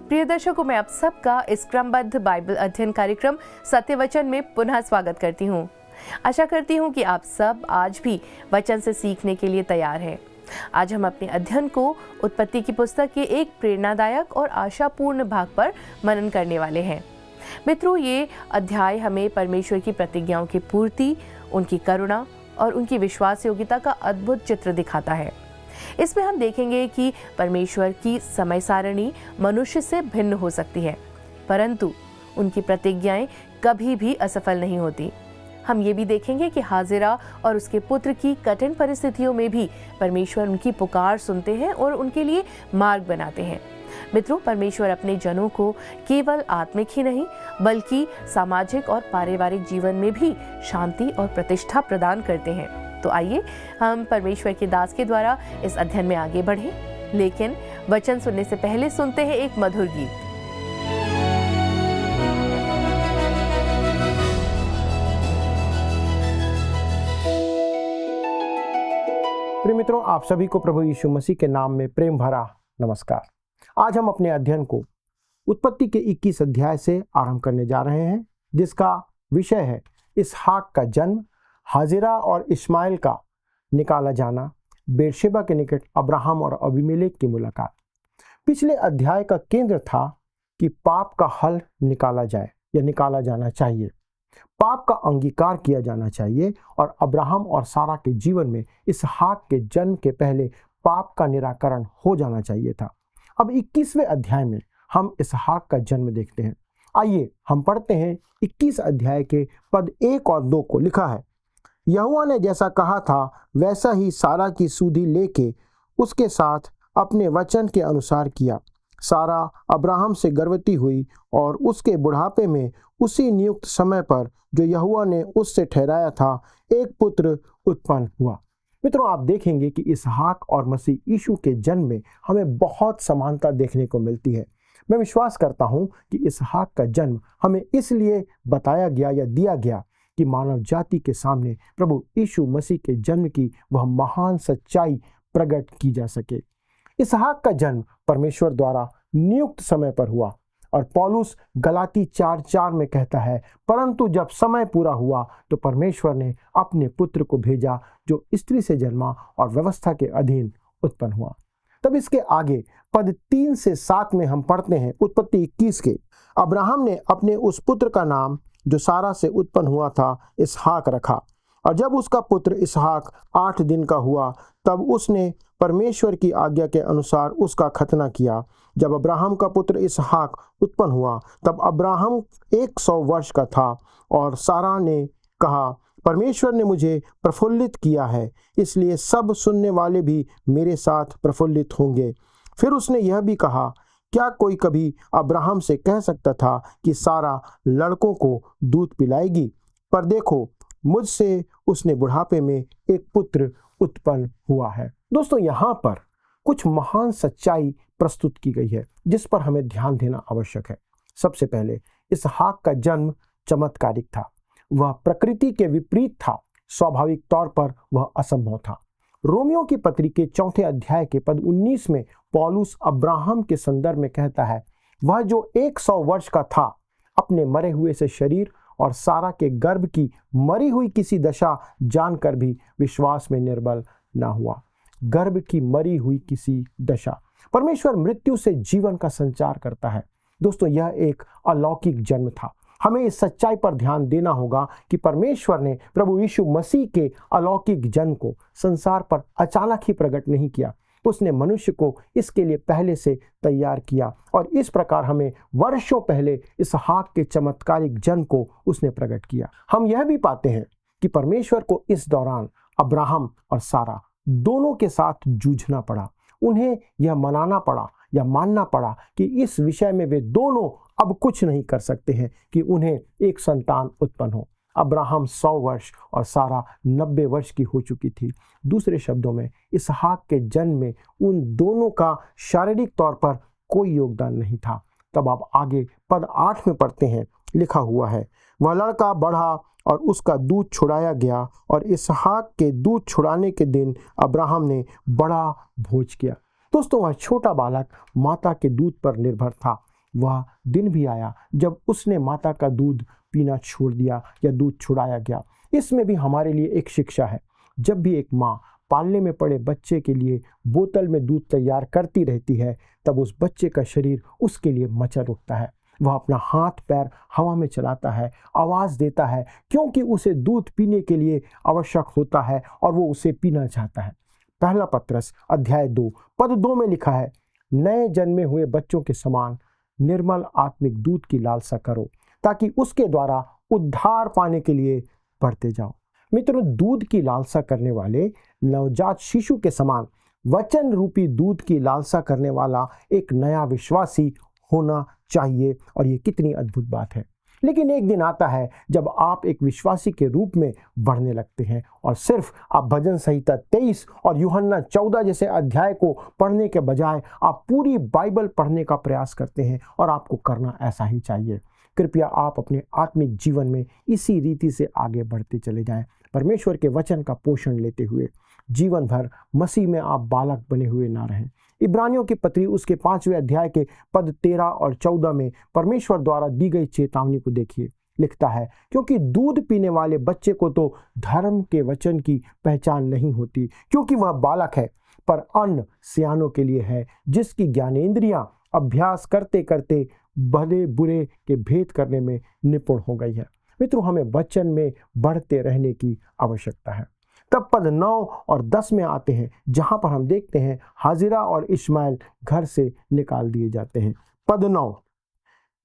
प्रिय दर्शकों, मैं आप सबका इस क्रमबद्ध बाइबल अध्ययन कार्यक्रम सत्य वचन में पुनः स्वागत करती हूँ। आशा करती हूँ कि आप सब आज भी वचन से सीखने के लिए तैयार हैं। आज हम अपने अध्ययन को उत्पत्ति की पुस्तक के एक प्रेरणादायक और आशापूर्ण भाग पर मनन करने वाले हैं। मित्रों, ये अध्याय हमें परमेश्वर की प्रतिज्ञाओं की पूर्ति, उनकी करुणा और उनकी विश्वास योग्यता का अद्भुत चित्र दिखाता है। इसमें हम देखेंगे कि परमेश्वर की समय सारणी मनुष्य से भिन्न हो सकती है, परंतु उनकी प्रतिज्ञाएं कभी भी असफल नहीं होती। हम ये भी देखेंगे कि हाजिरा और उसके पुत्र की कठिन परिस्थितियों में भी परमेश्वर उनकी पुकार सुनते हैं और उनके लिए मार्ग बनाते हैं। मित्रों, परमेश्वर अपने जनों को केवल आत्मिक ही नहीं बल्कि सामाजिक और पारिवारिक जीवन में भी शांति और प्रतिष्ठा प्रदान करते हैं। तो आइए हम परमेश्वर के दास के द्वारा इस अध्ययन में आगे बढ़ें, लेकिन वचन सुनने से पहले सुनते हैं एक मधुर गीत। प्रिय मित्रों, आप सभी को प्रभु यीशु मसीह के नाम में प्रेम भरा नमस्कार। आज हम अपने अध्ययन को उत्पत्ति के 21 अध्याय से आरंभ करने जा रहे हैं, जिसका विषय है इसहाक का जन्म, हाजिरा और इस्माइल का निकाला जाना, बेरशेबा के निकट अब्राहम और अबीमेलेक की मुलाकात। पिछले अध्याय का केंद्र था कि पाप का हल निकाला जाए या निकाला जाना चाहिए, पाप का अंगीकार किया जाना चाहिए और अब्राहम और सारा के जीवन में इसहाक के जन्म के पहले पाप का निराकरण हो जाना चाहिए था। अब 21वें अध्याय में हम इसहाक का जन्म देखते हैं। आइए हम पढ़ते हैं 21 अध्याय के पद 1 और 2 को। लिखा है, यहोवा ने जैसा कहा था वैसा ही सारा की सूधी लेके उसके साथ अपने वचन के अनुसार किया। सारा अब्राहम से गर्भवती हुई और उसके बुढ़ापे में उसी नियुक्त समय पर जो यहोवा ने उससे ठहराया था एक पुत्र उत्पन्न हुआ। मित्रों, आप देखेंगे कि इसहाक और मसीह यीशु के जन्म में हमें बहुत समानता देखने को मिलती है। मैं विश्वास करता हूं कि इसहाक का जन्म हमें इसलिए बताया गया या दिया गया कि मानव जाति के सामने प्रभु यीशु मसीह के जन्म की वह महान सच्चाई प्रकट की जा सके। इसहाक का जन्म परमेश्वर द्वारा नियुक्त समय पर हुआ और पौलुस गलाती 4:4 में कहता है, परंतु जब समय पूरा हुआ तो परमेश्वर ने अपने पुत्र को भेजा जो स्त्री से जन्मा और व्यवस्था के अधीन उत्पन्न हुआ। तब इसके आगे पद 3 से 7 में हम पढ़ते हैं उत्पत्ति 21 के, अब्राहम ने अपने उस पुत्र का नाम जो सारा से उत्पन्न हुआ था इसहाक रखा, और जब उसका पुत्र इसहाक 8 दिन का हुआ तब उसने परमेश्वर की आज्ञा के अनुसार उसका खतना किया। जब अब्राहम का पुत्र इसहाक उत्पन्न हुआ तब अब्राहम 100 वर्ष का था और सारा ने कहा, परमेश्वर ने मुझे प्रफुल्लित किया है, इसलिए सब सुनने वाले भी मेरे साथ प्रफुल्लित होंगे। फिर उसने यह भी कहा, क्या कोई कभी अब्राहम से कह सकता था कि सारा लड़कों को दूध पिलाएगी? पर देखो, मुझसे उसने बुढ़ापे में एक पुत्र उत्पन्न हुआ है। दोस्तों, यहाँ पर कुछ महान सच्चाई प्रस्तुत की गई है जिस पर हमें ध्यान देना आवश्यक है। सबसे पहले, इसहाक का जन्म चमत्कारिक था, वह प्रकृति के विपरीत था, स्वाभाविक तौर पर वह असंभव था। रोमियो की पत्री के 4 अध्याय के पद 19 में पौलुस अब्राहम के संदर्भ में कहता है, वह जो 100 वर्ष का था अपने मरे हुए से शरीर और सारा के गर्भ की मरी हुई किसी दशा जानकर भी विश्वास में निर्बल न हुआ। गर्भ की मरी हुई किसी दशा। परमेश्वर मृत्यु से जीवन का संचार करता है। दोस्तों, यह एक अलौकिक जन्म था। हमें इस सच्चाई पर ध्यान देना होगा कि परमेश्वर ने प्रभु यीशु मसीह के अलौकिक जन्म को संसार पर अचानक ही प्रकट नहीं किया। उसने मनुष्य को इसके लिए पहले से तैयार किया और इस प्रकार हमें वर्षों पहले इसहाक के चमत्कारिक जन्म को उसने प्रकट किया। हम यह भी पाते हैं कि परमेश्वर को इस दौरान अब्राहम और सारा दोनों के साथ जूझना पड़ा। उन्हें यह मनाना पड़ा या मानना पड़ा कि इस विषय में वे दोनों अब कुछ नहीं कर सकते हैं कि उन्हें एक संतान उत्पन्न हो। अब्राहम 100 वर्ष और सारा 90 वर्ष की हो चुकी थी। दूसरे शब्दों में, इसहाक के जन्म में उन दोनों का शारीरिक तौर पर कोई योगदान नहीं था। तब आप आगे पद 8 में पढ़ते हैं, लिखा हुआ है, वह लड़का बढ़ा और उसका दूध छुड़ाया गया और इसहाक के दूध छुड़ाने के दिन अब्राहम ने बड़ा भोज किया। दोस्तों, वह छोटा बालक माता के दूध पर निर्भर था। वह दिन भी आया जब उसने माता का दूध पीना छोड़ दिया या दूध छुड़ाया गया। इसमें भी हमारे लिए एक शिक्षा है। जब भी एक माँ पालने में पड़े बच्चे के लिए बोतल में दूध तैयार करती रहती है, तब उस बच्चे का शरीर उसके लिए मचल उठता है। वह अपना हाथ पैर हवा में चलाता है, आवाज़ देता है, क्योंकि उसे दूध पीने के लिए आवश्यक होता है और वो उसे पीना चाहता है। पहला पत्रस अध्याय 2 पद 2 में लिखा है, नए जन्मे हुए बच्चों के समान निर्मल आत्मिक दूध की लालसा करो, ताकि उसके द्वारा उद्धार पाने के लिए बढ़ते जाओ। मित्रों, दूध की लालसा करने वाले नवजात शिशु के समान वचन रूपी दूध की लालसा करने वाला एक नया विश्वासी होना चाहिए, और ये कितनी अद्भुत बात है। लेकिन एक दिन आता है जब आप एक विश्वासी के रूप में बढ़ने लगते हैं और सिर्फ आप भजन संहिता 23 और यूहन्ना 14 जैसे अध्याय को पढ़ने के बजाय आप पूरी बाइबल पढ़ने का प्रयास करते हैं, और आपको करना ऐसा ही चाहिए। कृपया आप अपने आत्मिक जीवन में इसी रीति से आगे बढ़ते चले जाएं, परमेश्वर के वचन का पोषण लेते हुए। जीवन भर मसीह में आप बालक बने हुए ना रहें। इब्रानियों की पत्री उसके 5वें अध्याय के पद 13 और 14 में परमेश्वर द्वारा दी गई चेतावनी को देखिए। लिखता है, क्योंकि दूध पीने वाले बच्चे को तो धर्म के वचन की पहचान नहीं होती, क्योंकि वह बालक है, पर अन्न सियानों के लिए है, जिसकी ज्ञानेंद्रियां अभ्यास करते करते भले बुरे के भेद करने में निपुण हो गई है। मित्रों, हमें वचन में बढ़ते रहने की आवश्यकता है। तब पद 9 और 10 में आते हैं, जहां पर हम देखते हैं हाजिरा और इश्माइल घर से निकाल दिए जाते हैं। पद 9,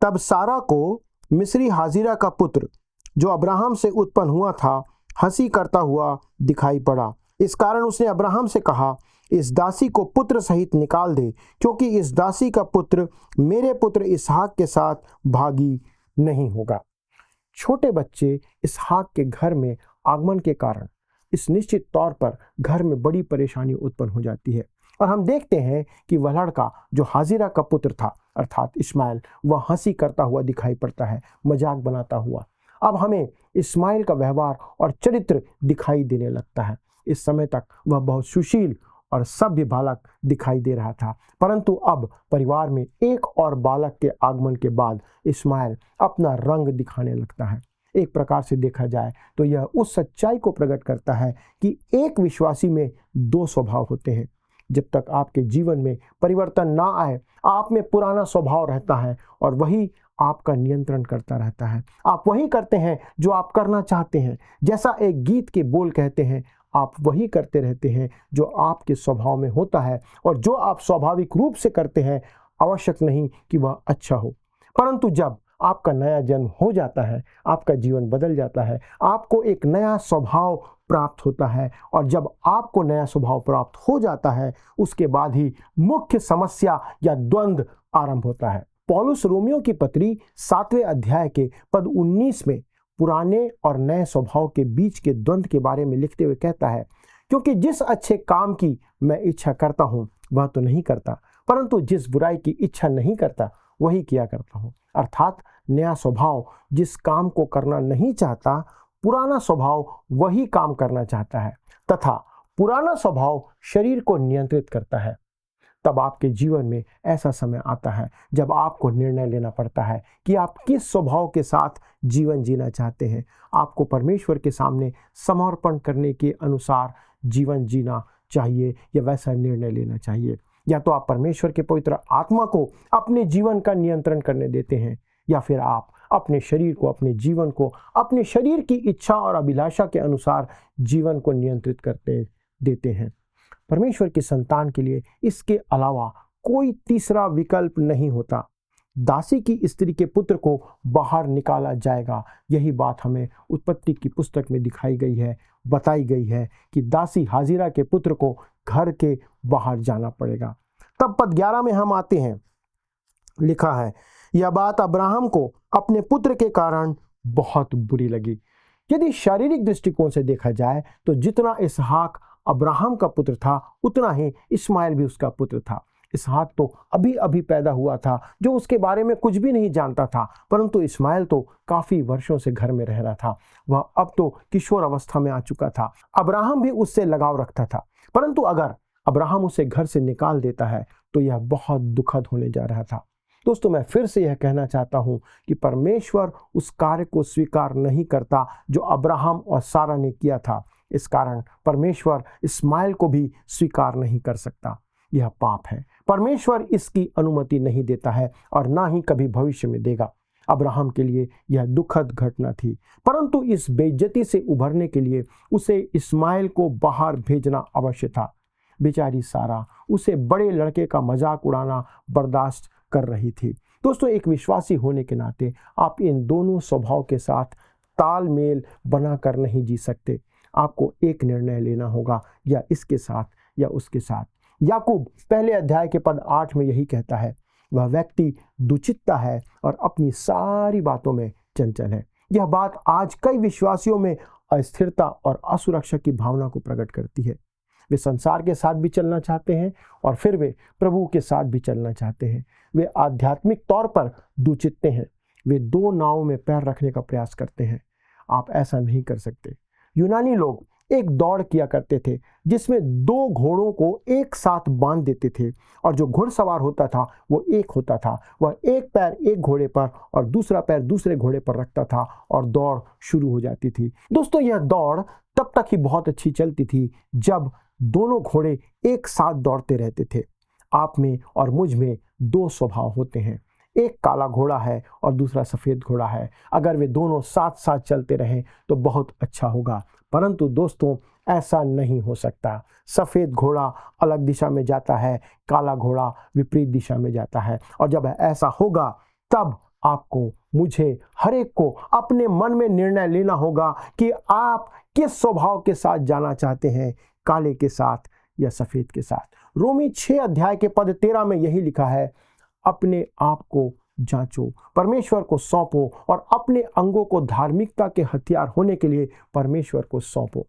तब सारा को मिस्री हाजिरा का पुत्र जो अब्राहम से उत्पन्न हुआ था हंसी करता हुआ दिखाई पड़ा। इस कारण उसने अब्राहम से कहा, इस दासी को पुत्र सहित निकाल दे, क्योंकि इस दासी का पुत्र मेरे पुत्र इसहाक के साथ भागी नहीं होगा। छोटे बच्चे इसहाक के घर में आगमन के कारण इस निश्चित तौर पर घर में बड़ी परेशानी उत्पन्न हो जाती है, और हम देखते हैं कि वह लड़का जो हाजिरा का पुत्र था अर्थात इस्माइल, वह हंसी करता हुआ दिखाई पड़ता है, मजाक बनाता हुआ। अब हमें इस्माइल का व्यवहार और चरित्र दिखाई देने लगता है। इस समय तक वह बहुत सुशील और सभ्य बालक दिखाई दे रहा था, परंतु अब परिवार में एक और बालक के आगमन के बाद इस्माइल अपना रंग दिखाने लगता है। एक प्रकार से देखा जाए तो यह उस सच्चाई को प्रकट करता है कि एक विश्वासी में दो स्वभाव होते हैं। जब तक आपके जीवन में परिवर्तन ना आए, आप में पुराना स्वभाव रहता है और वही आपका नियंत्रण करता रहता है। आप वही करते हैं जो आप करना चाहते हैं। जैसा एक गीत के बोल कहते हैं, आप वही करते रहते हैं जो आपके स्वभाव में होता है, और जो आप स्वाभाविक रूप से करते हैं आवश्यक नहीं कि वह अच्छा हो। परंतु जब आपका नया जन्म हो जाता है, आपका जीवन बदल जाता है, आपको एक नया स्वभाव प्राप्त होता है, और जब आपको नया स्वभाव प्राप्त हो जाता है उसके बाद ही मुख्य समस्या या द्वंद्व आरंभ होता है। पौलुस रोमियो की पत्री 7वें अध्याय के पद 19 में पुराने और नए स्वभाव के बीच के द्वंद्व के बारे में लिखते हुए कहता है, क्योंकि जिस अच्छे काम की मैं इच्छा करता हूँ वह तो नहीं करता, परंतु जिस बुराई की इच्छा नहीं करता वही किया करता हूँ। अर्थात नया स्वभाव जिस काम को करना नहीं चाहता, पुराना स्वभाव वही काम करना चाहता है, तथा पुराना स्वभाव शरीर को नियंत्रित करता है। तब आपके जीवन में ऐसा समय आता है जब आपको निर्णय लेना पड़ता है कि आप किस स्वभाव के साथ जीवन जीना चाहते हैं। आपको परमेश्वर के सामने समर्पण करने के अनुसार जीवन जीना चाहिए या वैसा निर्णय लेना चाहिए। या तो आप परमेश्वर के पवित्र आत्मा को अपने जीवन का नियंत्रण करने देते हैं, या फिर आप अपने शरीर को, अपने जीवन को, अपने शरीर की इच्छा और अभिलाषा के अनुसार जीवन को नियंत्रित करते देते हैं। परमेश्वर की संतान के लिए इसके अलावा कोई तीसरा विकल्प नहीं होता। दासी की स्त्री के पुत्र को बाहर निकाला जाएगा। यही बात हमें उत्पत्ति की पुस्तक में दिखाई गई है, बताई गई है कि दासी हाजिरा के पुत्र को घर के बाहर जाना पड़ेगा। तब पद 11 में हम आते हैं, लिखा है, यह बात अब्राहम को अपने पुत्र के कारण बहुत बुरी लगी। यदि शारीरिक दृष्टिकोण से देखा जाए तो जितना इसहाक अब्राहम का पुत्र था उतना ही इस्माइल भी उसका पुत्र था। इसहाक तो अभी अभी पैदा हुआ था, जो उसके बारे में कुछ भी नहीं जानता था, परंतु इस्माइल तो काफी वर्षों से घर में रह रहा था। वह अब तो किशोर अवस्था में आ चुका था। अब्राहम भी उससे लगाव रखता था, परंतु अगर अब्राहम उसे घर से निकाल देता है तो यह बहुत दुखद होने जा रहा था। दोस्तों, मैं फिर से यह कहना चाहता हूं कि परमेश्वर उस कार्य को स्वीकार नहीं करता जो अब्राहम और सारा ने किया था। इस कारण परमेश्वर इस्माइल को भी स्वीकार नहीं कर सकता। यह पाप है। परमेश्वर इसकी अनुमति नहीं देता है और ना ही कभी भविष्य में देगा। अब्राहम के लिए यह दुखद घटना थी, परंतु इस बेइज्जती से उभरने के लिए उसे इस्माइल को बाहर भेजना अवश्य था। बेचारी सारा उसे बड़े लड़के का मजाक उड़ाना बर्दाश्त कर रही थी। दोस्तों, एक विश्वासी होने के नाते आप इन दोनों स्वभाव के साथ तालमेल बनाकर नहीं जी सकते। आपको एक निर्णय लेना होगा, या इसके साथ या उसके साथ। याकूब पहले अध्याय के पद 8 में यही कहता है, वह व्यक्ति दुचित्ता है और अपनी सारी बातों में चंचल है। यह बात आज कई विश्वासियों में अस्थिरता और असुरक्षा की भावना को प्रकट करती है। वे संसार के साथ भी चलना चाहते हैं और फिर वे प्रभु के साथ भी चलना चाहते हैं। वे आध्यात्मिक तौर पर दुचित्ते हैं। वे दो नावों में पैर रखने का प्रयास करते हैं। आप ऐसा नहीं कर सकते। यूनानी लोग एक दौड़ किया करते थे जिसमें दो घोड़ों को एक साथ बांध देते थे और जो घुड़सवार होता था वो एक होता था। वह एक पैर एक घोड़े पर और दूसरा पैर दूसरे घोड़े पर रखता था और दौड़ शुरू हो जाती थी। दोस्तों, यह दौड़ तब तक ही बहुत अच्छी चलती थी जब दोनों घोड़े एक साथ दौड़ते रहते थे। आप में और मुझ में दो स्वभाव होते हैं। एक काला घोड़ा है और दूसरा सफ़ेद घोड़ा है। अगर वे दोनों साथ साथ चलते रहें तो बहुत अच्छा होगा, परंतु दोस्तों ऐसा नहीं हो सकता। सफ़ेद घोड़ा अलग दिशा में जाता है, काला घोड़ा विपरीत दिशा में जाता है। और जब ऐसा होगा तब आपको, मुझे, हर एक को अपने मन में निर्णय लेना होगा कि आप किस स्वभाव के साथ जाना चाहते हैं, काले के साथ या सफ़ेद के साथ। रोमी 6 अध्याय के पद 13 में यही लिखा है, अपने आप को जांचो, परमेश्वर को सौंपो और अपने अंगों को धार्मिकता के हथियार होने के लिए परमेश्वर को सौंपो।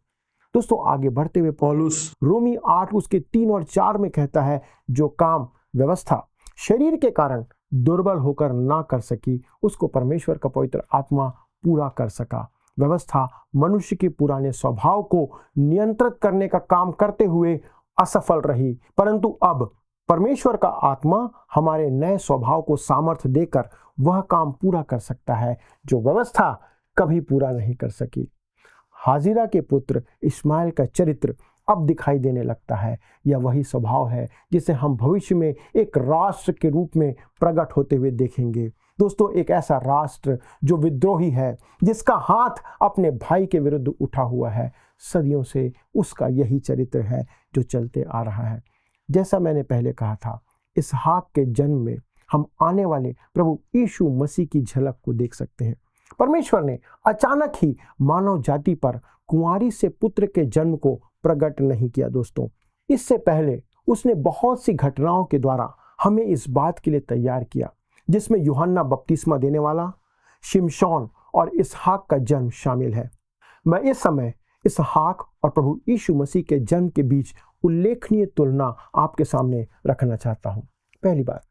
दोस्तों, आगे बढ़ते हुए पौलुस रोमी 8 उसके 3 और 4 में कहता है, जो काम व्यवस्था शरीर के कारण दुर्बल होकर ना कर सकी, उसको परमेश्वर का पवित्र आत्मा पूरा कर सका। व्यवस्था मनुष्य के पुराने स्वभाव को नियंत्रित करने का काम करते हुए असफल रही, परंतु अब परमेश्वर का आत्मा हमारे नए स्वभाव को सामर्थ्य देकर वह काम पूरा कर सकता है जो व्यवस्था कभी पूरा नहीं कर सकी। हाजिरा के पुत्र इस्माइल का चरित्र अब दिखाई देने लगता है। यह वही स्वभाव है जिसे हम भविष्य में एक राष्ट्र के रूप में प्रकट होते हुए देखेंगे। दोस्तों, एक ऐसा राष्ट्र जो विद्रोही है, जिसका हाथ अपने भाई के विरुद्ध उठा हुआ है, सदियों से उसका यही चरित्र है जो चलते आ रहा है। जैसा मैंने पहले कहा था, इसहाक के जन्म में हम आने वाले प्रभु यीशु मसीह की झलक को देख सकते हैं। परमेश्वर ने अचानक ही मानव जाति पर कुंवारी से पुत्र के जन्म को प्रकट नहीं किया। दोस्तों, इससे पहले उसने बहुत सी घटनाओं के द्वारा हमें इस बात के लिए तैयार किया, जिसमें यूहन्ना बपतिस्मा देने वाला, शिमशोन और इसहाक का जन्म शामिल है। मैं इस समय इसहाक और प्रभु यीशु मसीह के जन्म के बीच उल्लेखनीय तुलना आपके सामने रखना चाहता हूं। पहली बात,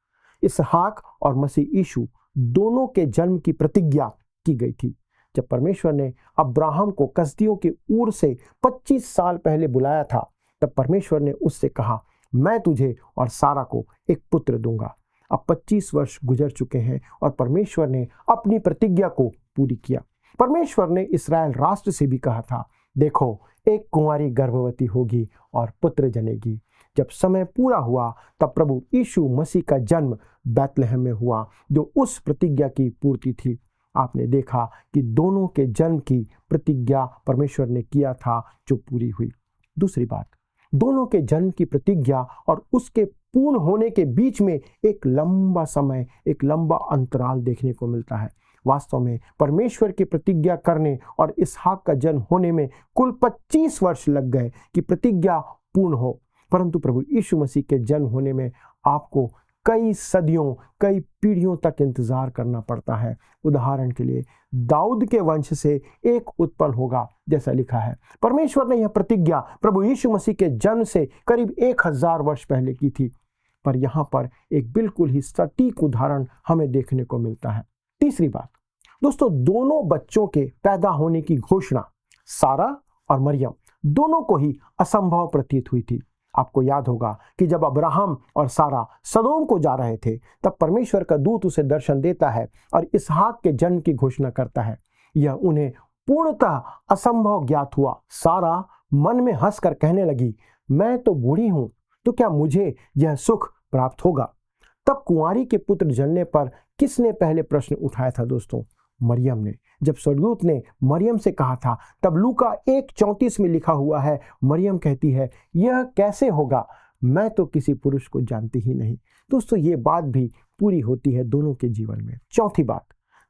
इसहाक और मसीह यीशु दोनों के जन्म की प्रतिज्ञा की गई थी। जब परमेश्वर ने अब्राहम को कसदियों के ऊर से 25 साल पहले बुलाया था, तब परमेश्वर ने उससे कहा, मैं तुझे और सारा को एक पुत्र दूंगा। अब 25 वर्ष गुजर चुके हैं और परमेश्वर ने अपनी प्रतिज्ञा को पूरी किया। परमेश्वर ने इस्राएल राष्ट्र से भी कहा था, देखो, एक कुंवारी गर्भवती होगी और पुत्र जनेगी। जब समय पूरा हुआ तब प्रभु यीशु मसीह का जन्म बैतलहम में हुआ, जो उस प्रतिज्ञा की पूर्ति थी। आपने देखा कि दोनों के जन्म की प्रतिज्ञा परमेश्वर ने किया था जो पूरी हुई। दूसरी बात, दोनों के जन्म की प्रतिज्ञा और उसके पूर्ण होने के बीच में एक लंबा समय, एक लंबा अंतराल देखने को मिलता है। वास्तव में परमेश्वर की प्रतिज्ञा करने और इसहाक का जन्म होने में कुल 25 वर्ष लग गए कि प्रतिज्ञा पूर्ण हो, परंतु प्रभु यीशु मसीह के जन्म होने में आपको कई सदियों, कई पीढ़ियों तक इंतजार करना पड़ता है। उदाहरण के लिए, दाऊद के वंश से एक उत्पन्न होगा, जैसा लिखा है। परमेश्वर ने यह प्रतिज्ञा प्रभु यीशु मसीह के जन्म से करीब 1000 वर्ष पहले की थी, पर यहाँ पर एक बिल्कुल ही सटीक उदाहरण हमें देखने को मिलता है। तीसरी बात, दोस्तों, दोनों बच्चों के पैदा होने की घोषणा सारा और मरियम दोनों को ही असंभव प्रतीत हुई थी। आपको याद होगा कि जब अब्राहम और सारा सदोम को जा रहे थे, तब परमेश्वर का दूत उसे दर्शन देता है और इसहाक के जन्म की घोषणा करता है। यह उन्हें पूर्णतः असंभव ज्ञात हुआ। सारा मन में हंसकर कहने लगी, मैं तो बूढ़ी हूं, तो क्या मुझे यह सुख प्राप्त होगा? तब कुंवारी के पुत्र जन्मने पर किसने पहले प्रश्न उठाया था दोस्तों? मरियम ने। जब स्वर्गदूत ने मरियम से कहा था, तब लूका 1:34 में लिखा हुआ है, मरियम कहती है, यह कैसे होगा, मैं तो किसी पुरुष को जानती ही नहीं। दोस्तों, ये बात भी पूरी होती है दोनों के जीवन में। चौथी बात,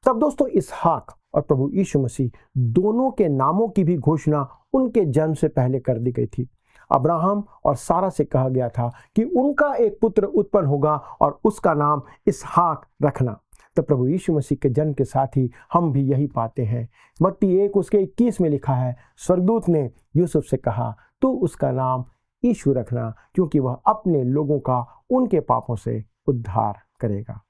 तब दोस्तों इसहाक और प्रभु यीशु मसीह दोनों के नामों की भी घोषणा उनके जन्म से पहले कर दी गई थी। अब्राहम और सारा से कहा गया था कि उनका एक पुत्र उत्पन्न होगा और उसका नाम इसहाक रखना। तो प्रभु यीशु मसीह के जन्म के साथ ही हम भी यही पाते हैं। मत्ती 1:21 में लिखा है, स्वर्गदूत ने यूसुफ से कहा, तू उसका नाम यीशु रखना, क्योंकि वह अपने लोगों का उनके पापों से उद्धार करेगा।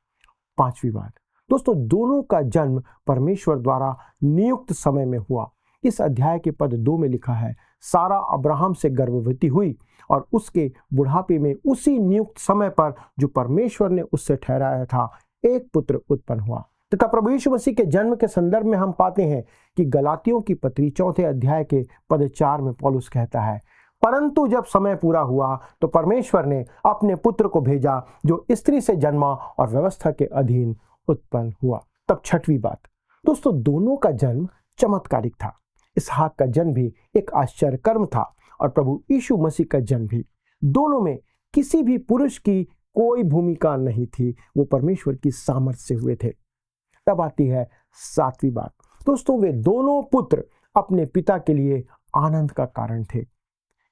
पांचवी बात, दोस्तों दोनों का जन्म परमेश्वर द्वारा नियुक्त समय में हुआ। इस अध्याय के पद 2 में लिखा है, सारा अब्राहम से गर्भवती हुई और उसके बुढ़ापे में उसी नियुक्त समय पर जो परमेश्वर ने उससे ठहराया था, एक पुत्र उत्पन्न हुआ। तथा प्रभु यीशु मसीह के जन्म के संदर्भ में हम पाते हैं कि गलातियों की पत्री 4 अध्याय के पद 4 में पौलुस कहता है, परंतु जब समय पूरा हुआ तो परमेश्वर ने अपने पुत्र को भेजा जो स्त्री से जन्मा और व्यवस्था के अधीन उत्पन्न हुआ। तब छठवीं बात, दोस्तों दोनों का जन्म चमत्कारिक था। इसहाक का जन्म भी एक आश्चर्य कर्म था और प्रभु यीशु मसीह का जन्म भी। दोनों में किसी भी पुरुष की कोई भूमिका नहीं थी, वो परमेश्वर की सामर्थ्य से हुए थे। तब आती है सातवीं बात, दोस्तों वे दोनों पुत्र अपने पिता के लिए आनंद का कारण थे।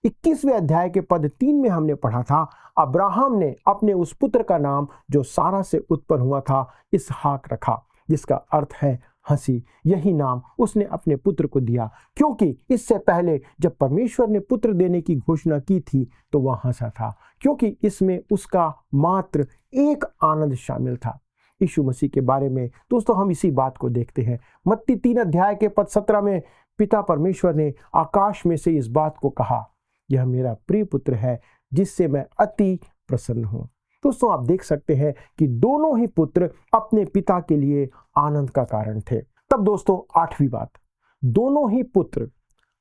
21वें अध्याय के पद 3 में हमने पढ़ा था, अब्राहम ने अपने उस पुत्र का नाम जो सारा से उत्पन्न हुआ था इसहाक रखा, जिसका अर्थ है हंसी। यही नाम उसने अपने पुत्र को दिया, क्योंकि इससे पहले जब परमेश्वर ने पुत्र देने की घोषणा की थी तो वह हंसा था, क्योंकि इसमें उसका मात्र एक आनंद शामिल था। यीशु मसीह के बारे में दोस्तों हम इसी बात को देखते हैं। मत्ती 3 अध्याय के पद 17 में पिता परमेश्वर ने आकाश में से इस बात को कहा, यह मेरा प्रिय पुत्र है जिससे मैं अति प्रसन्न हूं। दोस्तों आप देख सकते हैं कि दोनों ही पुत्र अपने पिता के लिए आनंद का कारण थे। तब दोस्तों आठवीं बात, दोनों ही पुत्र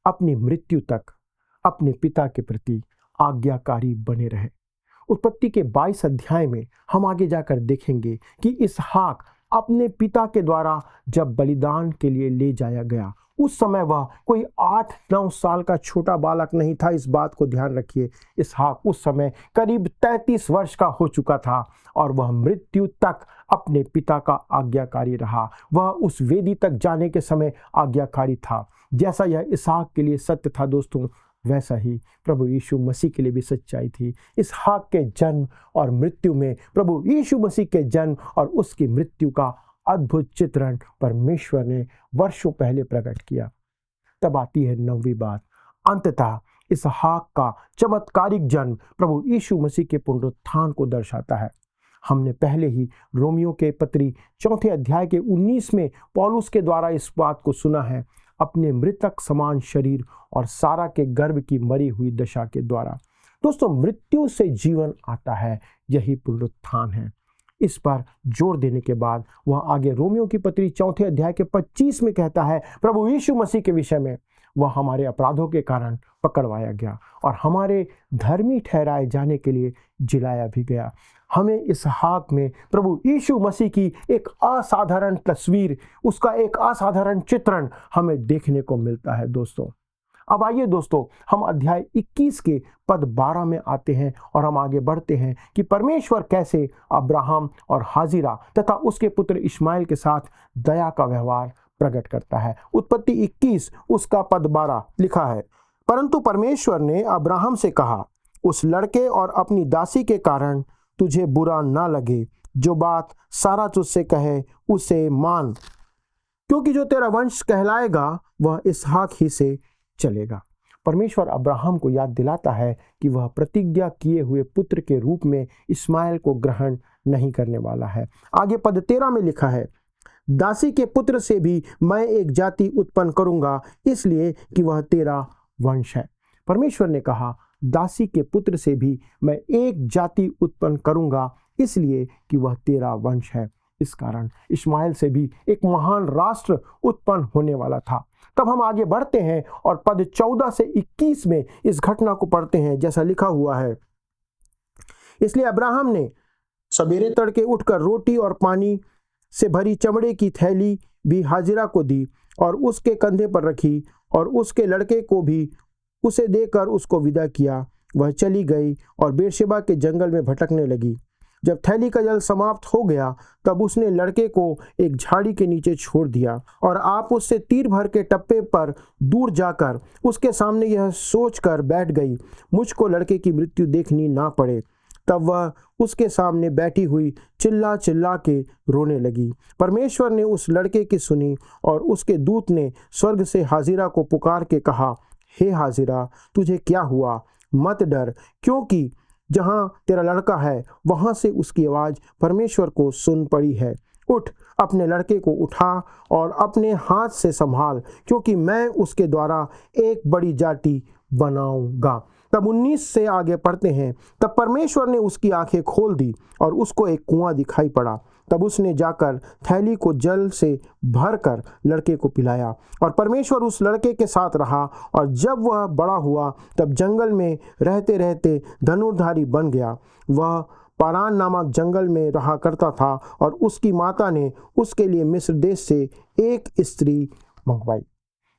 अपनी मृत्यु तक अपने पिता के प्रति आज्ञाकारी बने रहे। उत्पत्ति के 22 अध्याय में हम आगे जाकर देखेंगे कि इसहाक अपने पिता के द्वारा जब बलिदान के लिए ले जाया गया, उस समय वह कोई 8-9 साल का छोटा बालक नहीं था। इस बात को ध्यान रखिए, इसहाक उस समय करीब 33 वर्ष का हो चुका था और वह मृत्यु तक अपने पिता का आज्ञाकारी रहा। वह उस वेदी तक जाने के समय आज्ञाकारी था। जैसा यह इसहाक के लिए सत्य था दोस्तों, वैसा ही प्रभु यीशु मसीह के लिए भी सच्चाई थी। इसहाक के जन्म और मृत्यु में प्रभु यीशु मसीह के जन्म और उसकी मृत्यु का अद्भुत चित्रण परमेश्वर ने वर्षों पहले प्रकट किया। तब आती है 9वीं बात, अंततः इसहाक का चमत्कारिक जन्म प्रभु यीशु मसीह के पुनरुत्थान को दर्शाता है। हमने पहले ही रोमियो के पत्री 4 अध्याय के 19 में पौलुस के द्वारा इस बात को सुना है, अपने मृतक समान शरीर और सारा के गर्भ की मरी हुई दशा के द्वारा। दोस्तों मृत्यु से जीवन आता है, यही पुनरुत्थान है। इस पर जोर देने के बाद वह आगे रोमियो की पत्री 4 अध्याय के 25 में कहता है, प्रभु यीशु मसीह के विषय में, वह हमारे अपराधों के कारण पकड़वाया गया और हमारे धर्मी ठहराए जाने के लिए जिलाया भी गया। हमें इसहाक में प्रभु यीशु मसीह की एक असाधारण तस्वीर, उसका एक असाधारण चित्रण हमें देखने को मिलता है दोस्तों। अब आइए दोस्तों हम अध्याय 21 के पद 12 में आते हैं और हम आगे बढ़ते हैं कि परमेश्वर कैसे अब्राहम और हाजिरा तथा उसके पुत्र इश्माइल के साथ दया का व्यवहार प्रकट करता है। उत्पत्ति 21 उसका पद 12 लिखा है, परंतु परमेश्वर ने अब्राहम से कहा, उस लड़के और अपनी दासी के कारण तुझे बुरा ना लगे, जो बात सारा तुझसे कहे उसे मान, क्योंकि जो तेरा वंश कहलाएगा वह इसहाक ही से चलेगा। परमेश्वर अब्राहम को याद दिलाता है कि वह प्रतिज्ञा किए हुए पुत्र के रूप में इस्माइल को ग्रहण नहीं करने वाला है। आगे पद 13 में लिखा है, दासी के पुत्र से भी मैं एक जाति उत्पन्न करूंगा, इसलिए कि वह तेरा वंश है। परमेश्वर ने कहा, दासी के पुत्र से भी मैं एक जाति उत्पन्न करूंगा, इसलिए कि वह तेरा वंश है। इस कारण इश्माएल से भी एक महान राष्ट्र उत्पन्न होने वाला था। तब हम आगे बढ़ते हैं और पद 14 से 21 में इस घटना को पढ़ते हैं। जैसा लिखा हुआ है, इसलिए अब्राहम ने सवेरे तड़के उठकर रोटी और पानी से भरी चमड़े की थैली भी हाजिरा को दी और उसके कंधे पर रखी और उसके लड़के को भी उसे देकर उसको विदा किया। वह चली गई और बेरशेबा के जंगल में भटकने लगी। जब थैली का जल समाप्त हो गया तब उसने लड़के को एक झाड़ी के नीचे छोड़ दिया और आप उससे तीर भर के टप्पे पर दूर जाकर उसके सामने यह सोचकर बैठ गई, मुझको लड़के की मृत्यु देखनी ना पड़े। तब वह उसके सामने बैठी हुई चिल्ला चिल्ला के रोने लगी। परमेश्वर ने उस लड़के की सुनी और उसके दूत ने स्वर्ग से हाजिरा को पुकार के कहा, हे हाजिरा, तुझे क्या हुआ? मत डर, क्योंकि जहाँ तेरा लड़का है वहाँ से उसकी आवाज़ परमेश्वर को सुन पड़ी है। उठ, अपने लड़के को उठा और अपने हाथ से संभाल, क्योंकि मैं उसके द्वारा एक बड़ी जाति बनाऊंगा। तब 19 से आगे पढ़ते हैं, तब परमेश्वर ने उसकी आंखें खोल दी और उसको एक कुआं दिखाई पड़ा। तब उसने जाकर थैली को जल से भरकर लड़के को पिलाया और परमेश्वर उस लड़के के साथ रहा। और जब वह बड़ा हुआ तब जंगल में रहते रहते धनुर्धारी बन गया। वह पारान नामक जंगल में रहा करता था और उसकी माता ने उसके लिए मिस्र देश से एक स्त्री मंगवाई।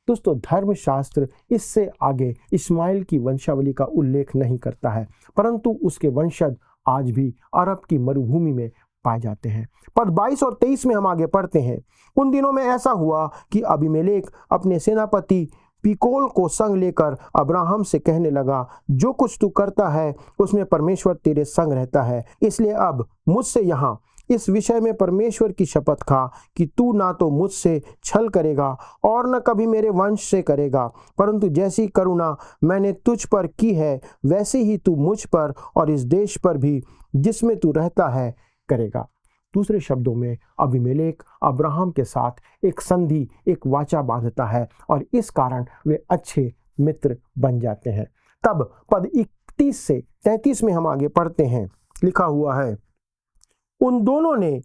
दोस्तों, धर्मशास्त्र इससे आगे इस्माइल की वंशावली का उल्लेख नहीं करता है, परंतु उसके वंशज आज भी अरब की मरुभूमि में पाए जाते हैं। पद 22 और 23 में हम आगे पढ़ते हैं, उन दिनों में ऐसा हुआ कि अबीमेलेक अपने सेनापति पीकोल को संग लेकर अब्राहम से कहने लगा, जो कुछ तू करता है उसमें परमेश्वर तेरे संग रहता है। इसलिए अब मुझसे यहाँ इस विषय में परमेश्वर की शपथ खा कि तू ना तो मुझसे छल करेगा और न कभी मेरे वंश से करेगा, परंतु जैसी करुणा मैंने तुझ पर की है वैसे ही तू मुझ पर और इस देश पर भी जिसमें तू रहता है करेगा। दूसरे शब्दों में अबीमेलेक अब्राहम के साथ एक संधि, एक वाचा बांधता है और इस कारण वे अच्छे मित्र बन जाते हैं। तब पद 31 से 33 में हम आगे पढ़ते हैं, लिखा हुआ है, उन दोनों ने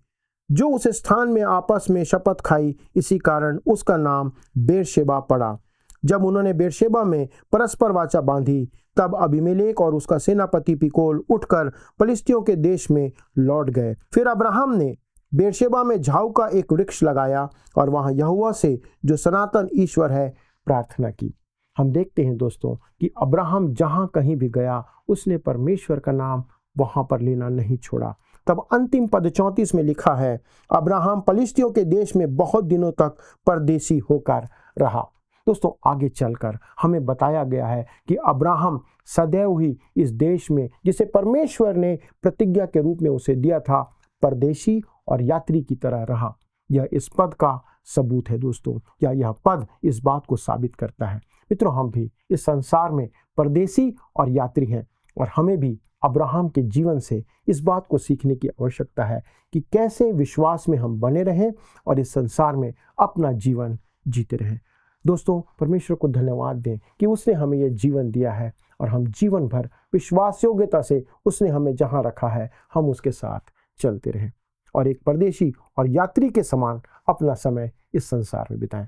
जो उस स्थान में आपस में शपथ खाई, इसी कारण उसका नाम बेरशेबा पड़ा। जब उन्होंने बेरशेबा में परस्पर वाचा बांधी तब अबीमेलेक और उसका सेनापति पीकोल उठकर पलिश्तियों के देश में लौट गए। फिर अब्राहम ने बेरशेबा में झाऊ का एक वृक्ष लगाया और वहां यहोवा से जो सनातन ईश्वर है प्रार्थना की। हम देखते हैं दोस्तों कि अब्राहम जहां कहीं भी गया उसने परमेश्वर का नाम वहां पर लेना नहीं छोड़ा। तब अंतिम पद 34 में लिखा है, अब्राहम पलिश्तियों के देश में बहुत दिनों तक परदेशी होकर रहा। दोस्तों, आगे चलकर हमें बताया गया है कि अब्राहम सदैव ही इस देश में, जिसे परमेश्वर ने प्रतिज्ञा के रूप में उसे दिया था, परदेशी और यात्री की तरह रहा। यह इस पद का सबूत है दोस्तों, या यह पद इस बात को साबित करता है। मित्रों, हम भी इस संसार में परदेशी और यात्री हैं और हमें भी अब्राहम के जीवन से इस बात को सीखने की आवश्यकता है कि कैसे विश्वास में हम बने रहें और इस संसार में अपना जीवन जीते रहें। दोस्तों, परमेश्वर को धन्यवाद दें कि उसने हमें यह जीवन दिया है और हम जीवन भर विश्वास योग्यता से उसने हमें जहां रखा है हम उसके साथ चलते रहें और एक परदेशी और यात्री के समान अपना समय इस संसार में बिताएं।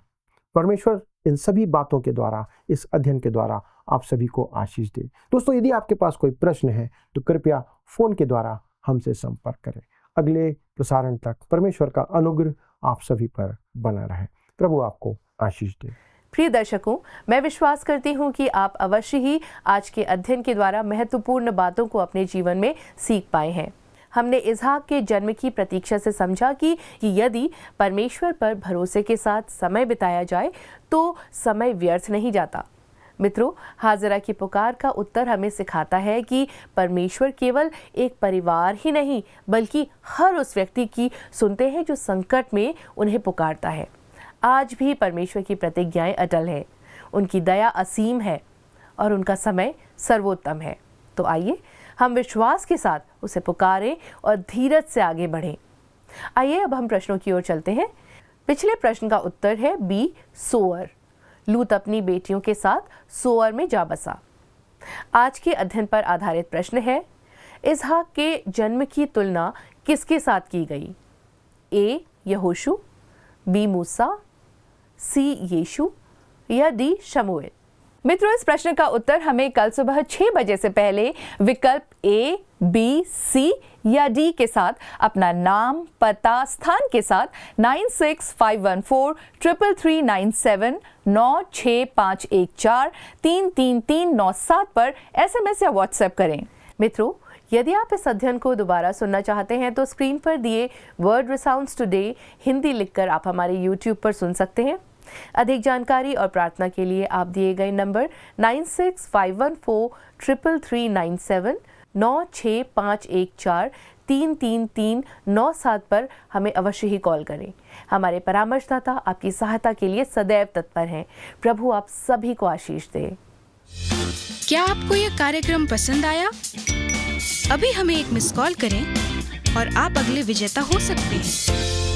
परमेश्वर इन सभी बातों के द्वारा, इस अध्ययन के द्वारा आप सभी को आशीष दे। दोस्तों, यदि आपके पास कोई प्रश्न है तो कृपया फोन के द्वारा हमसे संपर्क करें। अगले प्रसारण तक परमेश्वर का अनुग्रह आप सभी पर बना रहे। प्रभु आपको आशीष दे। प्रिय दर्शकों, मैं विश्वास करती हूँ कि आप अवश्य ही आज के अध्ययन के द्वारा महत्वपूर्ण बातों को अपने जीवन में सीख पाए हैं। हमने इसहाक के जन्म की प्रतीक्षा से समझा कि यदि परमेश्वर पर भरोसे के साथ समय बिताया जाए तो समय व्यर्थ नहीं जाता। मित्रों, हाजिरा की पुकार का उत्तर हमें सिखाता है कि परमेश्वर केवल एक परिवार ही नहीं बल्कि हर उस व्यक्ति की सुनते हैं जो संकट में उन्हें पुकारता है। आज भी परमेश्वर की प्रतिज्ञाएं अटल है, उनकी दया असीम है और उनका समय सर्वोत्तम है। तो आइए हम विश्वास के साथ उसे पुकारें और धीरज से आगे बढ़ें। आइए अब हम प्रश्नों की ओर चलते हैं। पिछले प्रश्न का उत्तर है बी, सोअर। लूत अपनी बेटियों के साथ सोअर में जा बसा। आज के अध्ययन पर आधारित प्रश्न है, इसहाक के जन्म की तुलना किसके साथ की गई? ए यहोशू, बी मूसा, सी यीशु या डी शमूएल। मित्रों, इस प्रश्न का उत्तर हमें कल सुबह 6 बजे से पहले विकल्प ए, बी, सी या डी के साथ अपना नाम, पता, स्थान के साथ 9651433397 96514333397 पर SMS या WhatsApp करें। मित्रों, यदि आप इस अध्ययन को दोबारा सुनना चाहते हैं तो स्क्रीन पर दिए वर्ड रिसाउंड्स टुडे हिंदी लिखकर आप हमारे YouTube पर सुन सकते हैं। अधिक जानकारी और प्रार्थना के लिए आप दिए गए नंबर 9651433397 96514333397 पर हमें अवश्य ही कॉल करें। हमारे परामर्शदाता आपकी सहायता के लिए सदैव तत्पर हैं। प्रभु आप सभी को आशीष दे। क्या आपको यह कार्यक्रम पसंद आया? अभी हमें एक मिस कॉल करें और आप अगले विजेता हो सकते हैं।